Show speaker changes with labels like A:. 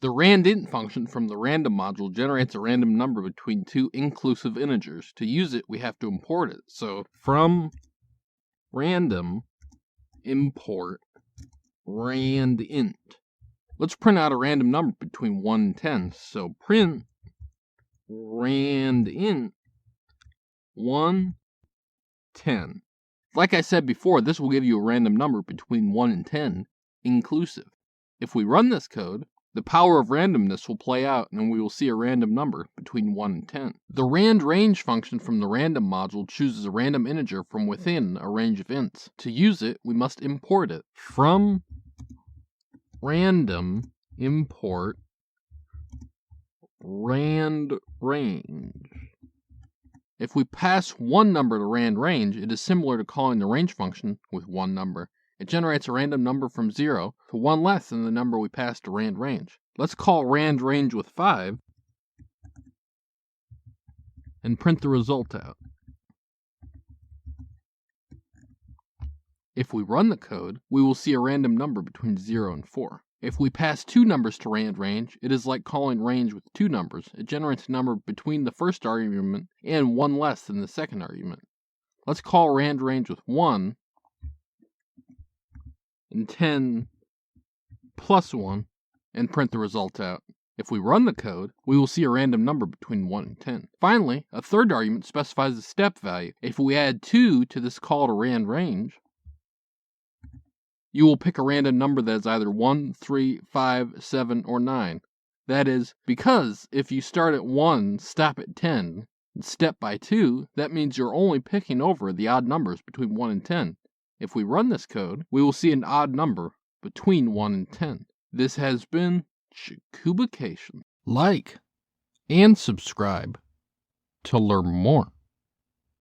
A: The randint function from the random module generates a random number between two inclusive integers. To use it, we have to import it. So from random, import randint. Let's print out a random number between 1 and 10. So print randint 1, 10. Like I said before, this will give you a random number between 1 and 10, inclusive. If we run this code, the power of randomness will play out and we will see a random number between 1 and 10. The randrange function from the random module chooses a random integer from within a range of ints. To use it, we must import it. From random, import randrange. If we pass one number to randrange, it is similar to calling the range function with one number. It generates a random number from 0 to 1 less than the number we passed to randrange. Let's call randrange with 5 and print the result out. If we run the code, we will see a random number between 0 and 4. If we pass two numbers to randrange, it is like calling range with two numbers. It generates a number between the first argument and one less than the second argument. Let's call randrange with 1 and 10 plus 1 and print the result out. If we run the code, we will see a random number between 1 and 10. Finally, a third argument specifies the step value. If we add 2 to this call to randrange, you will pick a random number that is either 1, 3, 5, 7, or 9. That is, because if you start at 1, stop at 10, and step by 2, that means you're only picking over the odd numbers between 1 and 10. If we run this code, we will see an odd number between 1 and 10. This has been Jakubication. Like and subscribe to learn more.